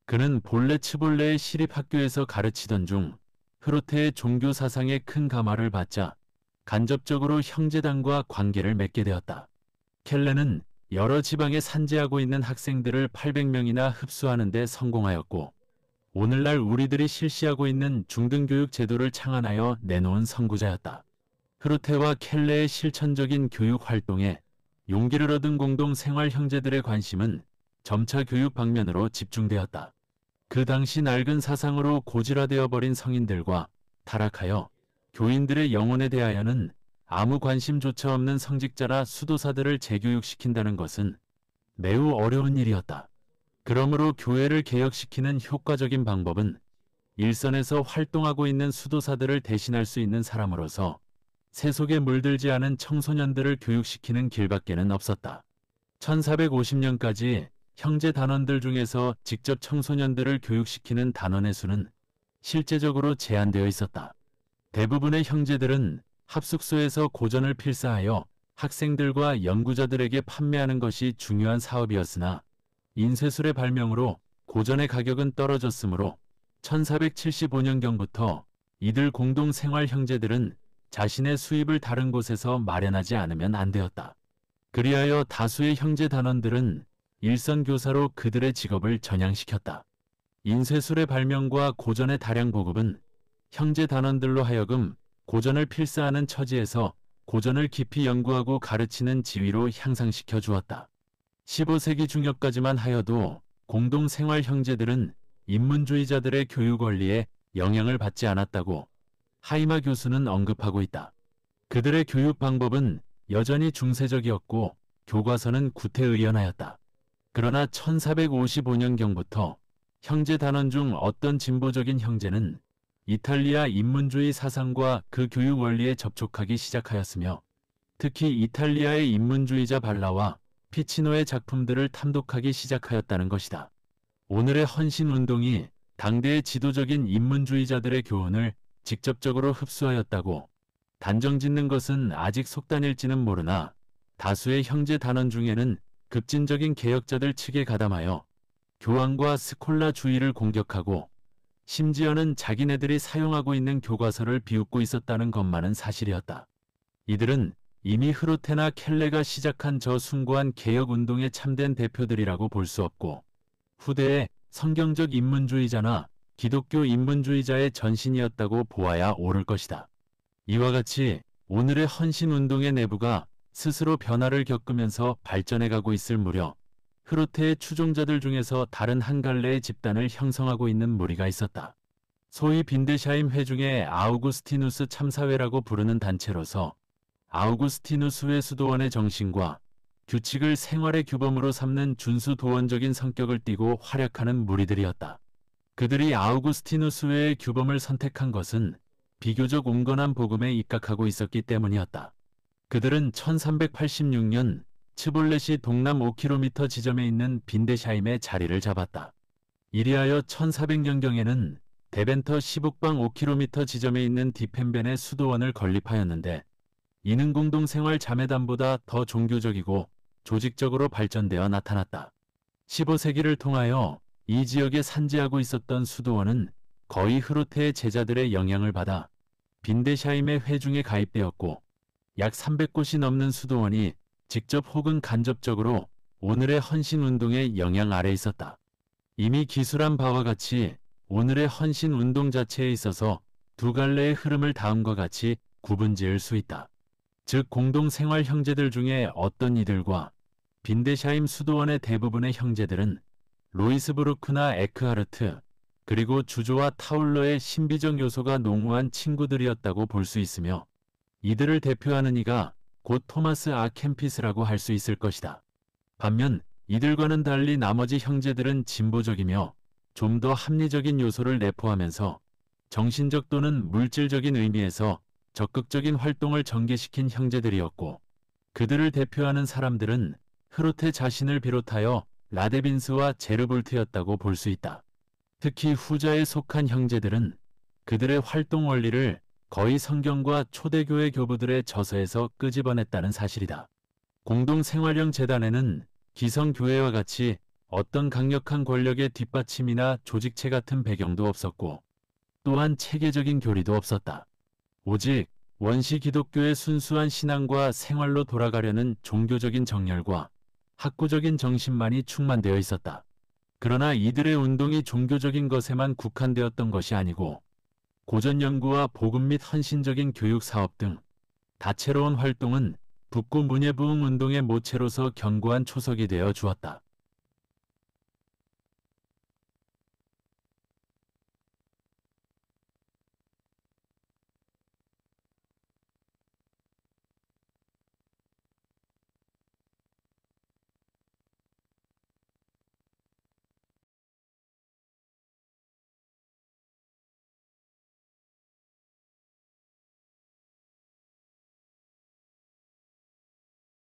[SPEAKER 1] 그는 본래 츠볼레의 시립학교에서 가르치던 중 흐르테의 종교 사상에 큰 감화를 받자 간접적으로 형제단과 관계를 맺게 되었다. 켈레는 여러 지방에 산재하고 있는 학생들을 800명이나 흡수하는 데 성공하였고, 오늘날 우리들이 실시하고 있는 중등교육 제도를 창안하여 내놓은 선구자였다. 흐르테와 켈레의 실천적인 교육 활동에 용기를 얻은 공동 생활 형제들의 관심은 점차 교육 방면으로 집중되었다. 그 당시 낡은 사상으로 고질화되어 버린 성인들과 타락하여 교인들의 영혼에 대하여는 아무 관심조차 없는 성직자나 수도사들을 재교육시킨다는 것은 매우 어려운 일이었다. 그러므로 교회를 개혁시키는 효과적인 방법은 일선에서 활동하고 있는 수도사들을 대신할 수 있는 사람으로서 세속에 물들지 않은 청소년들을 교육시키는 길밖에는 없었다. 1450년까지 형제 단원들 중에서 직접 청소년들을 교육시키는 단원의 수는 실제적으로 제한되어 있었다. 대부분의 형제들은 합숙소에서 고전을 필사하여 학생들과 연구자들에게 판매하는 것이 중요한 사업이었으나, 인쇄술의 발명으로 고전의 가격은 떨어졌으므로 1475년경부터 이들 공동 생활 형제들은 자신의 수입을 다른 곳에서 마련하지 않으면 안 되었다. 그리하여 다수의 형제 단원들은 일선 교사로 그들의 직업을 전향시켰다. 인쇄술의 발명과 고전의 다량 보급은 형제 단원들로 하여금 고전을 필사하는 처지에서 고전을 깊이 연구하고 가르치는 지위로 향상시켜 주었다. 15세기 중엽까지만 하여도 공동 생활 형제들은 인문주의자들의 교육 원리에 영향을 받지 않았다고 하이마 교수는 언급하고 있다. 그들의 교육 방법은 여전히 중세적이었고 교과서는 구태의연하였다. 그러나 1455년경부터 형제 단원 중 어떤 진보적인 형제는 이탈리아 인문주의 사상과 그 교육 원리에 접촉하기 시작하였으며, 특히 이탈리아의 인문주의자 발라와 피치노의 작품들을 탐독하기 시작하였다는 것이다. 오늘의 헌신운동이 당대의 지도적인 인문주의자들의 교훈을 직접적으로 흡수하였다고 단정짓는 것은 아직 속단일지는 모르나, 다수의 형제 단원 중에는 급진적인 개혁자들 측에 가담하여 교황과 스콜라주의를 공격하고 심지어는 자기네들이 사용하고 있는 교과서를 비웃고 있었다는 것만은 사실이었다. 이들은 이미 흐르테나 켈레가 시작한 저 숭고한 개혁운동의 참된 대표들이라고 볼 수 없고, 후대의 성경적 인문주의자나 기독교 인문주의자의 전신이었다고 보아야 옳을 것이다. 이와 같이 오늘의 헌신운동의 내부가 스스로 변화를 겪으면서 발전해가고 있을 무렵, 흐르테의 추종자들 중에서 다른 한 갈래의 집단을 형성하고 있는 무리가 있었다. 소위 빈데샤임 회중의 아우구스티누스 참사회라고 부르는 단체로서 아우구스티누스회 수도원의 정신과 규칙을 생활의 규범으로 삼는 준수도원적인 성격을 띠고 활약하는 무리들이었다. 그들이 아우구스티누스회의 규범을 선택한 것은 비교적 온건한 복음에 입각하고 있었기 때문이었다. 그들은 1386년 츠볼렛이 동남 5km 지점에 있는 빈데샤임에 자리를 잡았다. 이리하여 1400년경에는 데벤터 시북방 5km 지점에 있는 디펜벤의 수도원을 건립하였는데, 이는 공동생활 자매단보다 더 종교적이고 조직적으로 발전되어 나타났다. 15세기를 통하여 이 지역에 산재하고 있었던 수도원은 거의 흐르테의 제자들의 영향을 받아 빈데샤임의 회중에 가입되었고, 약 300곳이 넘는 수도원이 직접 혹은 간접적으로 오늘의 헌신운동의 영향 아래 있었다. 이미 기술한 바와 같이 오늘의 헌신운동 자체에 있어서 두 갈래의 흐름을 다음과 같이 구분지을 수 있다. 즉 공동생활 형제들 중에 어떤 이들과 빈데샤임 수도원의 대부분의 형제들은 로이스부르크나 에크하르트, 그리고 주조와 타울러의 신비적 요소가 농후한 친구들이었다고 볼 수 있으며, 이들을 대표하는 이가 곧 토마스 아 캠피스라고 할 수 있을 것이다. 반면 이들과는 달리 나머지 형제들은 진보적이며 좀 더 합리적인 요소를 내포하면서 정신적 또는 물질적인 의미에서 적극적인 활동을 전개시킨 형제들이었고, 그들을 대표하는 사람들은 흐로테 자신을 비롯하여 라데빈스와 제르볼트였다고 볼 수 있다. 특히 후자에 속한 형제들은 그들의 활동 원리를 거의 성경과 초대교회 교부들의 저서에서 끄집어냈다는 사실이다. 공동생활형 재단에는 기성교회와 같이 어떤 강력한 권력의 뒷받침이나 조직체 같은 배경도 없었고, 또한 체계적인 교리도 없었다. 오직 원시 기독교의 순수한 신앙과 생활로 돌아가려는 종교적인 정열과 학구적인 정신만이 충만되어 있었다. 그러나 이들의 운동이 종교적인 것에만 국한되었던 것이 아니고, 고전 연구와 복음 및 헌신적인 교육 사업 등 다채로운 활동은 북구 문예부흥 운동의 모체로서 견고한 초석이 되어 주었다.